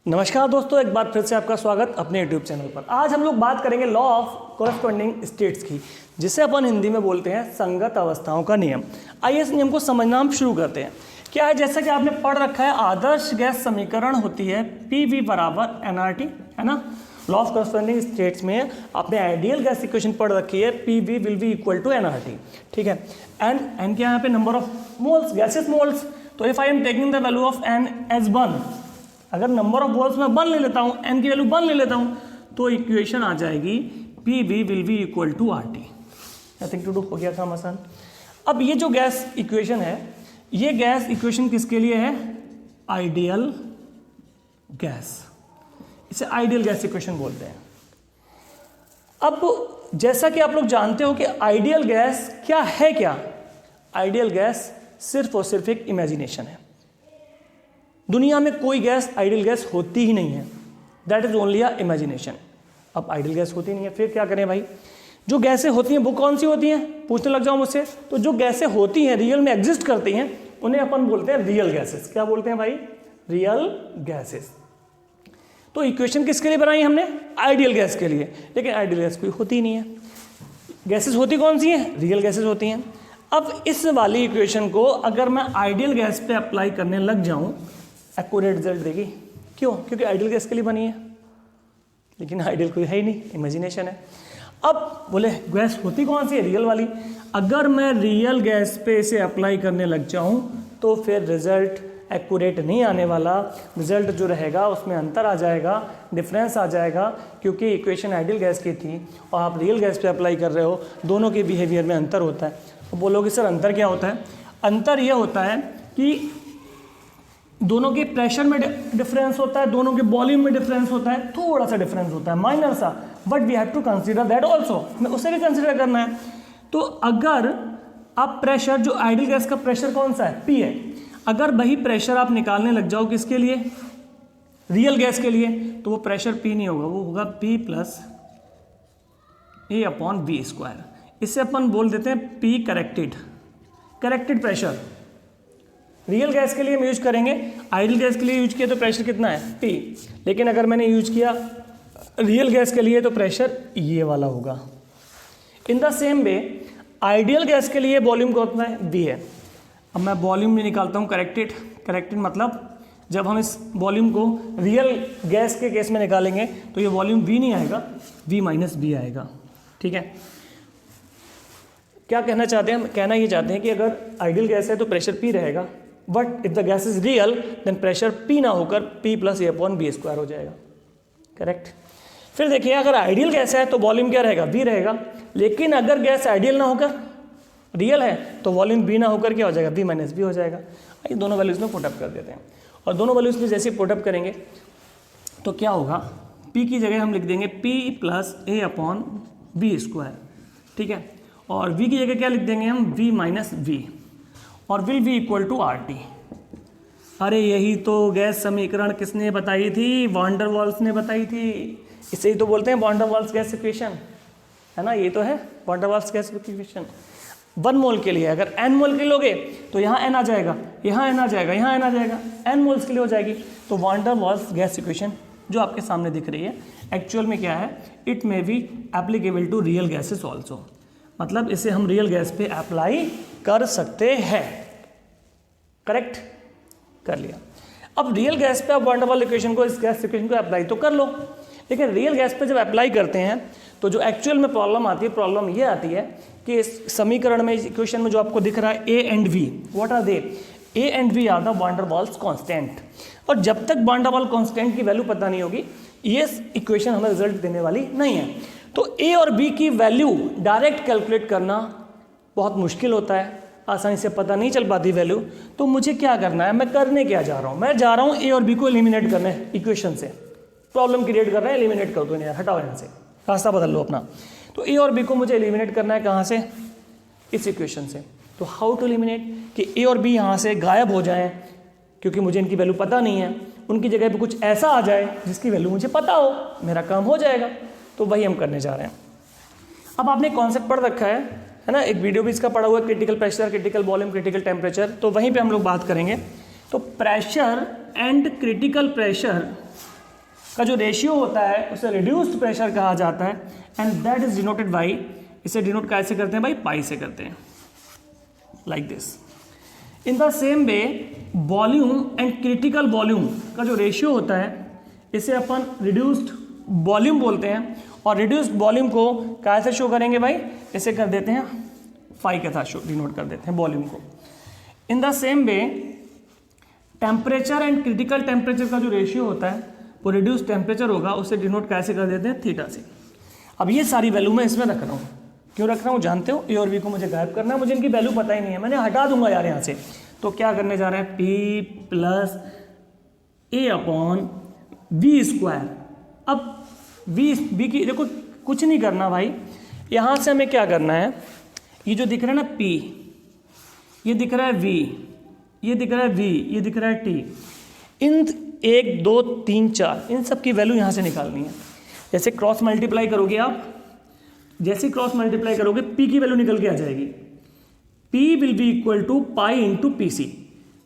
नमस्कार दोस्तों, एक बार फिर से आपका स्वागत अपने YouTube चैनल पर। आज हम लोग बात करेंगे लॉ ऑफ कॉरस्पॉन्डिंग स्टेट्स की, जिसे अपन हिंदी में बोलते हैं संगत अवस्थाओं का नियम। आइए इस नियम को समझना हम शुरू करते हैं। क्या है, जैसा कि आपने पढ़ रखा है, आदर्श गैस समीकरण होती है PV बराबर nRT, है ना। लॉ ऑफ कॉरस्पॉन्डिंग स्टेट्स में आपने आइडियल गैस इक्वेशन पढ़ रखी है, PV will be equal to nRT, ठीक है। एन क्या यहाँ पे number of moles, gases moles. तो if I am taking the value of n as 1, अगर नंबर ऑफ मोल्स में 1 ले लेता हूँ, n की वैल्यू 1 ले लेता हूँ, तो इक्वेशन आ जाएगी PV will be equal to RT। Nothing to do, हो गया काम आसान। अब ये जो गैस इक्वेशन है, ये गैस इक्वेशन किसके लिए है? Ideal gas. इसे आइडियल गैस इक्वेशन बोलते हैं। अब जैसा कि आप लोग जानते हो कि आइडियल गैस क्या है, क्या आइडियल गैस सिर्फ और सिर्फ एक इमेजिनेशन है। दुनिया में कोई गैस आइडियल गैस होती ही नहीं है, that is only a imagination. अब आइडियल गैस होती नहीं है, फिर क्या करें भाई? जो गैसें होती हैं वो कौन सी होती हैं, पूछने लग जाओ मुझसे। तो जो गैसें होती हैं, रियल में एग्जिस्ट करती हैं, उन्हें अपन बोलते हैं रियल गैसेस। क्या बोलते हैं भाई? Real gases. तो इक्वेशन किसके लिए बनाई हमने? आइडियल गैस के लिए। लेकिन आइडियल गैस कोई होती ही नहीं है। गैसेस होती कौन सी हैं? रियल गैसेस होती हैं। अब इस वाली इक्वेशन को अगर मैं आइडियल गैस पे अप्लाई करने लग जाऊं, एक्यूरेट रिजल्ट देगी। क्यों? क्योंकि आइडियल गैस के लिए बनी है, लेकिन आइडियल कोई है ही नहीं, इमेजिनेशन है। अब बोले गैस होती कौन सी है? रियल वाली। अगर मैं रियल गैस पे इसे अप्लाई करने लग जाऊं तो फिर रिजल्ट एक्यूरेट नहीं आने वाला। रिजल्ट जो रहेगा उसमें अंतर आ जाएगा, डिफरेंस आ जाएगा, क्योंकि इक्वेशन आइडियल गैस की थी और आप रियल गैस पे अप्लाई कर रहे हो, दोनों के बिहेवियर में अंतर होता है। तो बोलोगे सर अंतर क्या होता है? अंतर यह होता है कि दोनों के प्रेशर में डिफरेंस होता है, दोनों के वॉल्यूम में डिफरेंस होता है, थोड़ा सा डिफरेंस होता है, माइनर सा, but we have to consider that also. हमें उसे भी कंसीडर करना है। तो अगर आप प्रेशर, जो आइडियल गैस का प्रेशर कौन सा है? P है। अगर वही प्रेशर आप निकालने लग जाओ किसके लिए? रियल गैस के लिए, तो वो प्रेशर P नहीं होगा, वो होगा P प्लस A/V²। इसे अपन बोल देते हैं P corrected pressure. Real gas के लिए हम यूज करेंगे, आइडियल गैस के लिए यूज किया तो प्रेशर कितना है? P। लेकिन अगर मैंने यूज किया रियल गैस के लिए तो प्रेशर ये वाला होगा। In the same way ideal gas के लिए वॉल्यूम कितना है? V है। अब मैं वॉल्यूम भी निकालता हूँ करेक्टेड मतलब जब हम इस वॉल्यूम को रियल गैस के केस में निकालेंगे तो ये वॉल्यूम V नहीं आएगा, V-B आएगा, ठीक है। क्या कहना चाहते हैं हम? कहना ये चाहते हैं कि अगर आइडियल गैस है तो प्रेशर P रहेगा, but if the gas is real then pressure P ना होकर P प्लस A/V² हो जाएगा, करेक्ट। फिर देखिए, अगर आइडियल गैस है तो वॉल्यूम क्या रहेगा? V रहेगा। लेकिन अगर गैस आइडियल ना होकर रियल है तो वॉल्यूम V ना होकर क्या हो जाएगा? V-B हो जाएगा। ये दोनों वैल्यूज में पुटअप कर देते हैं, और दोनों वैल्यूज में जैसे पुटअप करेंगे तो क्या होगा? P की जगह हम लिख देंगे P प्लस A/V², ठीक है। और V की जगह क्या लिख देंगे हम? V-V, और will be equal to RT। अरे यही तो गैस समीकरण किसने बताई थी? वैन डर वाल्स ने बताई थी। इसे ही तो बोलते हैं van der Waals gas equation, है ना। ये तो है van der Waals gas equation. 1 मोल के लिए अगर n मोल के लोगे तो यहाँ n आ जाएगा, यहाँ n आ जाएगा, यहाँ n आ जाएगा, n मोल्स के लिए हो जाएगी। तो van der Waals gas equation जो आपके सामने दिख रही है, एक्चुअल में क्या है? It may be applicable to real gases also. मतलब इसे हम रियल गैस पे अप्लाई कर सकते हैं, करेक्ट, कर लिया। अब रियल गैस पे आप वैन डर वाल्स इक्वेशन को, इस गैस इक्वेशन को अप्लाई तो कर लो, लेकिन रियल गैस पे जब अप्लाई करते हैं तो जो एक्चुअल में प्रॉब्लम आती है, प्रॉब्लम ये आती है कि इस समीकरण में, इस इक्वेशन में जो आपको दिख रहा है A and V, what are they? A and V are the van der Waals constant. और जब तक वैन डर वाल्स कांस्टेंट की वैल्यू पता नहीं होगी, ये इक्वेशन हमें रिजल्ट देने वाली नहीं है। तो A और B की वैल्यू डायरेक्ट कैलकुलेट करना बहुत मुश्किल होता है, आसानी से पता नहीं चल पाती वैल्यू। तो मुझे क्या करना है? मैं करने क्या जा रहा हूँ? मैं जा रहा हूँ A और B को एलिमिनेट करने इक्वेशन से। प्रॉब्लम क्रिएट कर रहे हैं, एलिमिनेट कर दो यार, हटाओ यहाँ से, रास्ता बदल लो अपना। तो A और B को मुझे एलिमिनेट करना है, कहाँ से? इस इक्वेशन से। तो हाउ टू एलिमिनेट? कि A और B यहाँ से गायब हो जाएं, क्योंकि मुझे इनकी वैल्यू पता नहीं है, उनकी जगह पे कुछ ऐसा आ जाए जिसकी वैल्यू मुझे पता हो, मेरा काम हो जाएगा। तो वही हम करने जा रहे हैं। अब आपने कॉन्सेप्ट पढ़ रखा है ना, एक वीडियो भी इसका पढ़ा हुआ है, critical pressure, critical volume, critical temperature. तो वहीं पे हम लोग बात करेंगे। तो प्रेशर एंड क्रिटिकल प्रेशर का जो रेशियो होता है उसे रिड्यूस्ड प्रेशर कहा जाता है, and that is denoted by, इसे डिनोट कैसे करते हैं भाई, पाई से करते हैं, like this. In the same way volume and critical volume का जो रेशियो होता है इसे अपन रिड्यूस्ड वॉल्यूम बोलते हैं, और रिड्यूस्ड वॉल्यूम को कैसे शो करेंगे भाई, इसे कर देते हैं फाई के साथ शो डिनोट कर देते हैं वॉल्यूम को। In the same way temperature and critical temperature का जो रेशियो होता है वो रिड्यूस टेम्परेचर होगा, उसे डिनोट कैसे कर देते हैं, थीटा से। अब ये सारी वैल्यू मैं इसमें रख रहा हूँ, क्यों रख रहा हूँ जानते हो, ए और बी को मुझे गायब करना है, मुझे इनकी वैल्यू पता ही नहीं है, मैंने हटा दूंगा यार यहाँ से। तो क्या करने जा रहे हैं, P plus a upon V square. अब वी की देखो कुछ नहीं करना भाई, यहाँ से हमें क्या करना है, ये जो दिख रहा है ना पी, ये दिख रहा है वी, ये दिख रहा है वी, ये दिख रहा है टी, इन 1 2 3 4 इन सब की वैल्यू यहाँ से निकालनी है। जैसे क्रॉस मल्टीप्लाई करोगे आप, जैसे क्रॉस मल्टीप्लाई करोगे पी की वैल्यू निकल के आ जाएगी, P will be equal to pi into P C.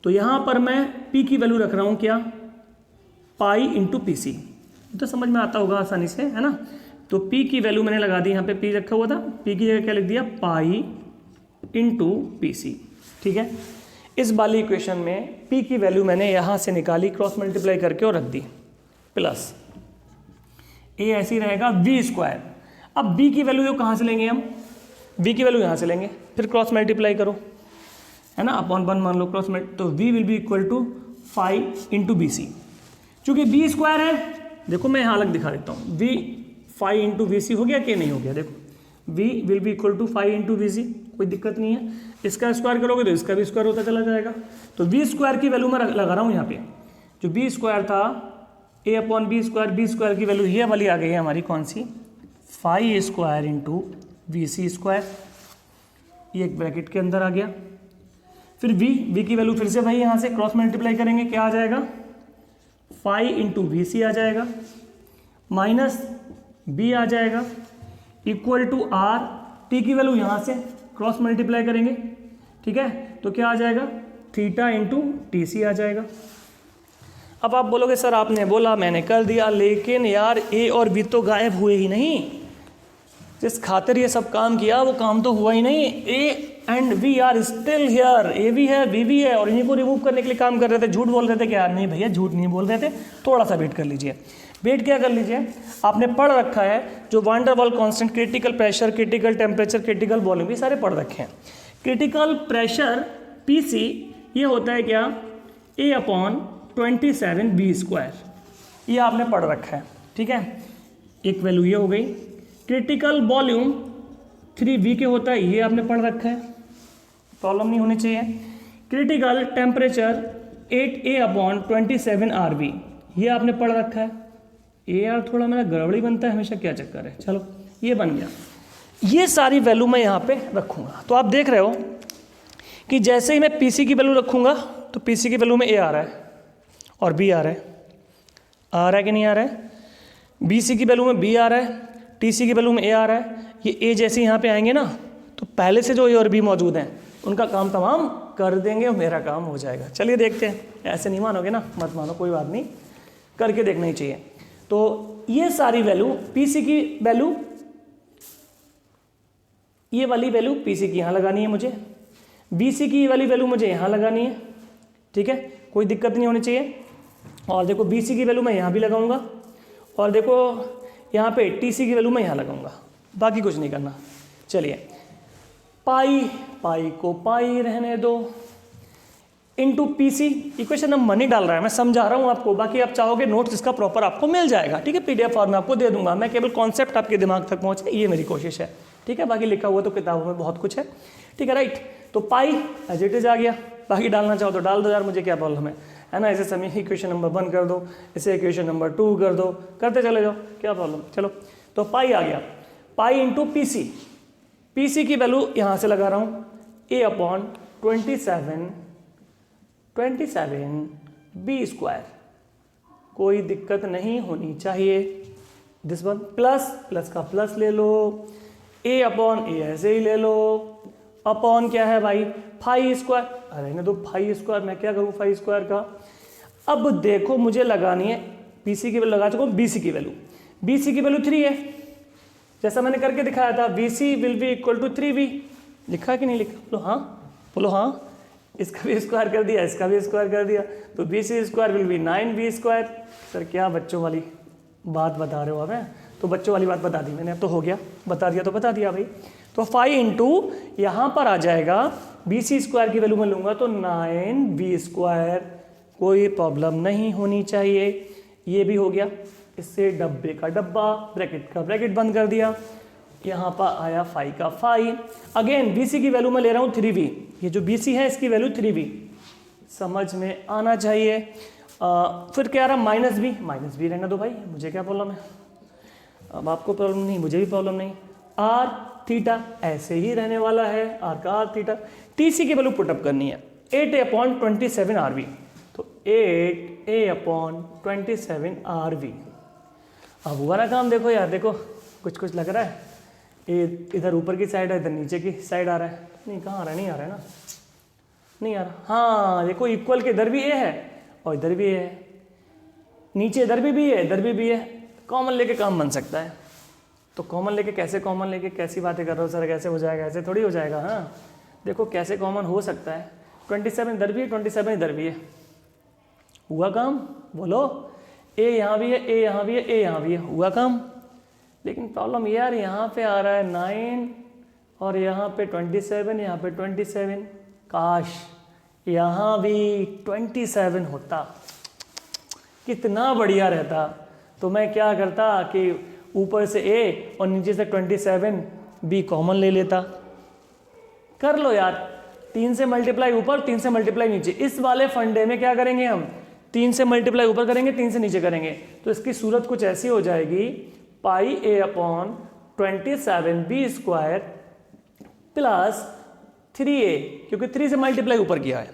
तो यहाँ पर मैं पी की वैल्यू रख रहा हूँ क्या, पाई इंटू पी सी, तो समझ में आता होगा आसानी से, है ना। तो P की वैल्यू मैंने लगा दी, यहाँ पे P रखा हुआ था, P की जगह क्या लिख दिया, पाई इंटू पी सी, ठीक है। इस वाली इक्वेशन में P की वैल्यू मैंने यहाँ से निकाली क्रॉस मल्टीप्लाई करके और रख दी, प्लस A ऐसी रहेगा V स्क्वायर। अब B की वैल्यू कहाँ से लेंगे हम, V की वैल्यू यहाँ से लेंगे, फिर क्रॉस मल्टीप्लाई करो, है ना, अपॉन 1 मान लो क्रॉस मल्टी, तो V will be equal to 5 into B C. चूँकि B स्क्वायर है, देखो मैं यहाँ अलग दिखा देता हूँ, V 5 इंटू वी सी हो गया कि नहीं हो गया, देखो V will be equal to 5 into V C, कोई दिक्कत नहीं है। इसका स्क्वायर करोगे तो इसका भी स्क्वायर होता चला जाएगा। तो V स्क्वायर की वैल्यू मैं लगा रहा हूँ यहाँ पे, जो B स्क्वायर था A अपॉन बी स्क्वायर की वैल्यू ये वाली आ गई है हमारी, कौन सी, 5 square into V C square, ये एक ब्रैकेट के अंदर आ गया। फिर V की वैल्यू फिर से भाई यहाँ से क्रॉस मल्टीप्लाई करेंगे, क्या आ जाएगा, 5 इंटू वी सी आ जाएगा, माइनस B आ जाएगा, इक्वल टू R, T की वैल्यू यहाँ से क्रॉस मल्टीप्लाई करेंगे, ठीक है, तो क्या आ जाएगा, थीटा इंटू टी सी आ जाएगा। अब आप बोलोगे सर आपने बोला मैंने कर दिया, लेकिन यार A और B तो गायब हुए ही नहीं, जिस खातिर ये सब काम किया वो काम तो हुआ ही नहीं। A and V are still here, A भी है B भी है, और इन्हीं को रिमूव करने के लिए काम कर रहे थे। झूठ बोल रहे थे क्या, नहीं भैया झूठ नहीं बोल रहे थे, थोड़ा सा वेट कर लीजिए। वेट क्या कर लीजिए, आपने पढ़ रखा है जो van der Waals constant, critical pressure, critical temperature, critical volume, ये सारे पढ़ रखे हैं। क्रिटिकल प्रेशर PC ये होता है क्या, A अपॉन 27 V स्क्वायर, ये आपने पढ़ रखा है, ठीक है, एक वैल्यू ये हो गई। क्रिटिकल वॉल्यूम 3V के होता है, ये आपने पढ़ रखा है, प्रॉब्लम नहीं होनी चाहिए। Critical temperature 8A upon 27 RV, ये आपने पढ़ रखा है। ये यार थोड़ा मेरा गड़बड़ी बनता है हमेशा, क्या चक्कर है, चलो ये बन गया। ये सारी वैल्यू मैं यहाँ पे रखूँगा, तो आप देख रहे हो कि जैसे ही मैं PC की वैल्यू रखूँगा तो PC की वैल्यू में A आ रहा है और B आ रहा है कि नहीं आ रहा है, BC की वैल्यू में B आ रहा है, TC की वैल्यू में A आ रहा है। ये A जैसे यहाँ पे आएंगे ना, तो पहले से जो A और B मौजूद हैं उनका काम तमाम कर देंगे और मेरा काम हो जाएगा। चलिए देखते हैं, ऐसे नहीं मानोगे ना, मत मानो, कोई बात नहीं, करके देखना ही चाहिए। तो ये सारी वैल्यू PC की वैल्यू, ये वाली वैल्यू PC की यहाँ लगानी है मुझे, BC की वाली वैल्यू मुझे यहाँ लगानी है, ठीक है, कोई दिक्कत नहीं होनी चाहिए। और देखो BC की वैल्यू मैं यहाँ भी लगाऊंगा, और देखो यहाँ पे TC की वैल्यू मैं यहाँ लगाऊंगा, बाकी कुछ नहीं करना। चलिए पाई को पाई रहने दो, इंटू PC, इक्वेशन नंबर नहीं डाल रहा है, मैं समझा रहा हूँ आपको, बाकी आप चाहोगे नोट्स इसका प्रॉपर आपको मिल जाएगा, ठीक है, PDF फॉर्म में आपको दे दूंगा मैं, केवल कॉन्सेप्ट आपके दिमाग तक पहुँचे ये मेरी कोशिश है, ठीक है, बाकी लिखा हुआ तो किताबों में बहुत कुछ है, ठीक है, राइट। तो पाई एज इट इज आ गया, बाकी डालना चाहो तो डाल दो यार, मुझे क्या प्रॉब्लम है ना। ऐसे समय इक्वेशन नंबर 1 कर दो, इसे इक्वेशन नंबर 2 कर दो, करते चले जाओ, क्या प्रॉब्लम। चलो तो पाई आ गया, पाई इंटू PC की वैल्यू यहाँ से लगा रहा हूँ, A अपॉन 27 B स्क्वायर, कोई दिक्कत नहीं होनी चाहिए। दिस वन प्लस का प्लस ले लो, A अपॉन A ऐसे ही ले लो, अपॉन क्या है भाई 5 स्क्वायर, अरे ना तो 5 स्क्वायर, मैं क्या करूँ 5 स्क्वायर का। अब देखो मुझे लगानी है बी सी की वैल्यू लगा चुका हूँ, बी सी की वैल्यू 3 है, जैसा मैंने करके दिखाया था, B C will be equal to 3v। लिखा कि नहीं लिखा? बोलो हाँ। इसका भी स्क्वायर कर दिया, इसका भी स्क्वायर कर दिया, तो B C square will be 9v square. Sir क्या बच्चों वाली बात बता रहे हो अब? तो बच्चों वाली बात बता दी मैंने, अब तो हो गया, बता दिया तो बता दिया भाई। तो 5 इंटू यहाँ पर आ जाएगा बी सी स्क्वायर की वैल्यू मैं लूँगा तो 9v स्क्वायर, कोई प्रॉब्लम नहीं होनी चाहिए। ये भी हो गया, इससे डब्बे का डब्बा, ब्रैकेट का ब्रैकेट बंद कर दिया, यहाँ पर आया 5 का 5। अगेन बी सी की वैल्यू मैं ले रहा हूँ 3v, ये जो बी सी है इसकी वैल्यू 3v, समझ में आना चाहिए। फिर क्या रहा? माइनस बी रहना दो भाई, मुझे क्या प्रॉब्लम है? अब आपको प्रॉब्लम नहीं, मुझे भी प्रॉब्लम नहीं। आर थीटा ऐसे ही रहने वाला है, आर का आर थीटा। टी सी की वैल्यू पुटअप करनी है 8a/27 RV, तो 8a/27 RV। अब हुआ ना काम? देखो यार, देखो कुछ लग रहा है, ये इधर ऊपर की साइड है, इधर नीचे की साइड आ रहा है। नहीं, कहाँ आ रहा है? नहीं आ रहा है ना, नहीं आ रहा। हाँ देखो, इक्वल के इधर भी ए है और इधर भी ए है, नीचे इधर भी है, इधर भी है। कॉमन लेके काम बन सकता है। तो कॉमन लेके कैसे? कॉमन लेके कैसी बातें कर रहे हो सर? कैसे हो जाएगा? ऐसे थोड़ी हो जाएगा। हाँ देखो कैसे कॉमन हो सकता है। 27 इधर भी है, 27 इधर भी है, हुआ काम? बोलो। ए यहाँ भी है, ए यहाँ भी है, ए यहाँ भी है, हुआ काम। लेकिन प्रॉब्लम ये यार, यहाँ पे आ रहा है 9 और यहाँ पे 27, यहाँ पे 27। काश यहाँ भी 27 होता, कितना बढ़िया रहता। तो मैं क्या करता कि ऊपर से ए और नीचे से 27 बी कॉमन ले लेता। कर लो यार, 3 से मल्टीप्लाई ऊपर, 3 से मल्टीप्लाई नीचे। इस वाले फंडे में क्या करेंगे हम? 3 से मल्टीप्लाई ऊपर करेंगे, 3 से नीचे करेंगे, तो इसकी सूरत कुछ ऐसी हो जाएगी, πa/27b स्क्वायर प्लस 3a, क्योंकि 3 से मल्टीप्लाई ऊपर किया है।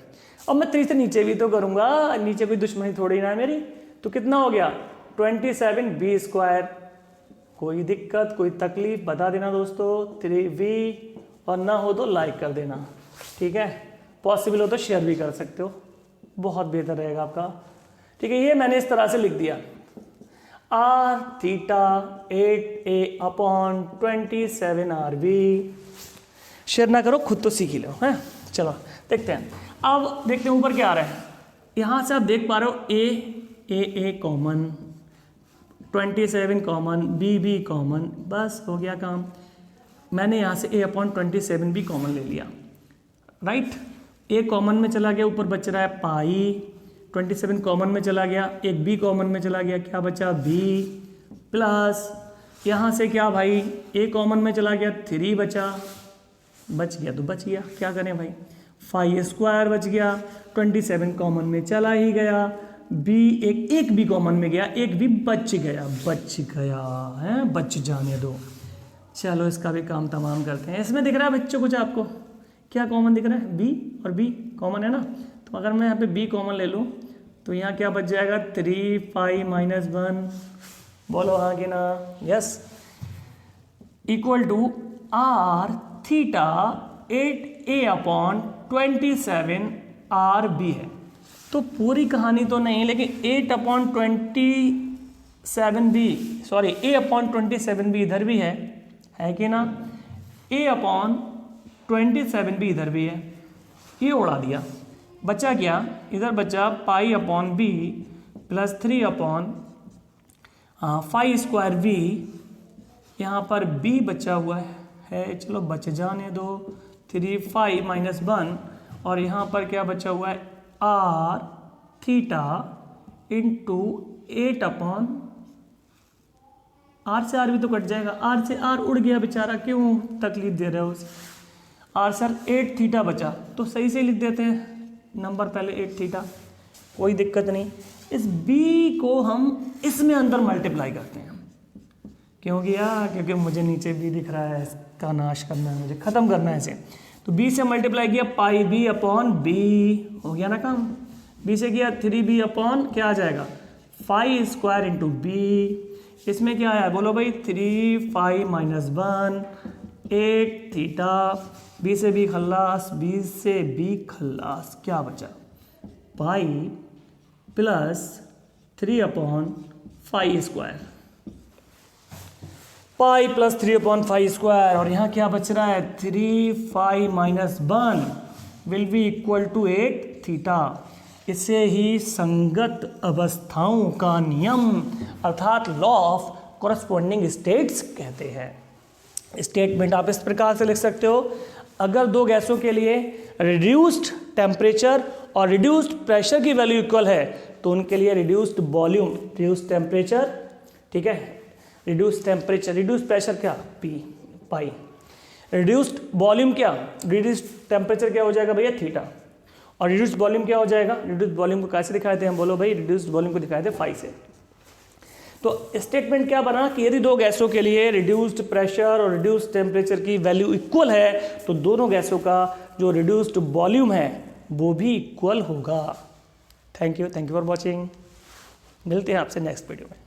अब मैं 3 से नीचे भी तो करूंगा, नीचे कोई दुश्मनी थोड़ी ना है मेरी। तो कितना हो गया? 27b square. कोई दिक्कत, कोई तकलीफ बता देना दोस्तों, 3v, और ना हो तो लाइक कर देना, ठीक है? पॉसिबल हो तो शेयर भी कर सकते हो, बहुत बेहतर रहेगा आपका, ठीक है? ये मैंने इस तरह से लिख दिया, are theta 8a/27 RV। Share ना करो, खुद तो सीख ही लो, हैं? चलो देखते हैं। अब देखते हैं ऊपर क्या आ रहा है। यहाँ से आप देख पा रहे हो ए कॉमन, 27 कॉमन, बी कॉमन, बस हो गया काम। मैंने यहाँ से a/27 भी कॉमन ले लिया, राइट? ए कॉमन में चला गया, ऊपर बच रहा है पाई, 27 कॉमन में चला गया, एक बी कॉमन में चला गया, क्या बचा? बी प्लस यहाँ से क्या भाई, ए कॉमन में चला गया, 3 बच गया तो बच गया, क्या करें भाई? 5 स्क्वायर बच गया, 27 कॉमन में चला ही गया, बी एक बी कॉमन में गया, एक भी बच गया है, बच जाने दो। चलो इसका भी काम तमाम करते हैं। इसमें दिख रहा है बच्चों कुछ आपको? क्या कॉमन दिख रहा है? बी और बी कॉमन है ना, तो अगर मैं यहाँ पे बी कॉमन ले लूँ तो यहाँ क्या बच जाएगा? 3 5 -1, बोलो हाँ कि ना? Yes, equal to R theta 8a/27 RB है। तो पूरी कहानी तो नहीं, लेकिन 8/27b इधर भी है कि ना? a/27b इधर भी है, ये उड़ा दिया। बचा क्या? इधर बचा π/b प्लस 3/5 स्क्वायर v। यहाँ पर b बचा हुआ है, चलो बच जाने दो, 3 5 -1, और यहाँ पर क्या बचा हुआ है? आर थीटा इंटू 8 आर से आर भी तो कट जाएगा, आर से आर उड़ गया बेचारा, क्यों तकलीफ दे रहे हो उसे? आर सर 8 थीटा बचा, तो सही से लिख देते हैं नंबर पहले 8 थीटा, कोई दिक्कत नहीं। इस b को हम इसमें अंदर मल्टीप्लाई करते हैं, क्योंकि मुझे नीचे b दिख रहा है, इसका नाश करना है, मुझे ख़त्म करना है इसे। तो b से मल्टीप्लाई किया, πb/b, हो गया ना काम? b से किया 3b/ क्या आ जाएगा? 5 स्क्वायर इंटू बी। इसमें क्या आया बोलो भाई? 3 5 -1 8 थीटा, b से b खल्लास, b से b खल्लास, क्या बचा? Pi plus 3 phi square, pi plus 3/5 square, और यहाँ क्या बच रहा है 3 phi minus 1 will be equal to 8 theta. इसे ही संगत अवस्थाओं का नियम अर्थात लॉ ऑफ कॉरस्पॉन्डिंग स्टेट्स कहते हैं। स्टेटमेंट आप इस प्रकार से लिख सकते हो, अगर दो गैसों के लिए रिड्यूस्ड टेम्परेचर और रिड्यूस्ड प्रेशर की वैल्यू इक्वल है तो उनके लिए रिड्यूस्ड वॉल्यूम, रिड्यूस्ड टेम्परेचर, ठीक है, रिड्यूस्ड टेम्परेचर, रिड्यूस्ड प्रेशर क्या पी पाई, रिड्यूस्ड वॉल्यूम क्या, रिड्यूस्ड टेम्परेचर क्या हो जाएगा भैया थीटा, और रिड्यूस्ड वॉल्यूम क्या हो जाएगा, रिड्यूस्ड वॉल्यूम को कैसे दिखाए थे हम, बोलो भाई, रिड्यूस्ड वॉल्यूम को दिखाए थे फाई से। तो स्टेटमेंट क्या बना कि यदि दो गैसों के लिए रिड्यूस्ड प्रेशर और रिड्यूस्ड टेम्परेचर की वैल्यू इक्वल है तो दोनों गैसों का जो रिड्यूस्ड वॉल्यूम है वो भी इक्वल होगा। Thank you for watching. मिलते हैं आपसे नेक्स्ट वीडियो में।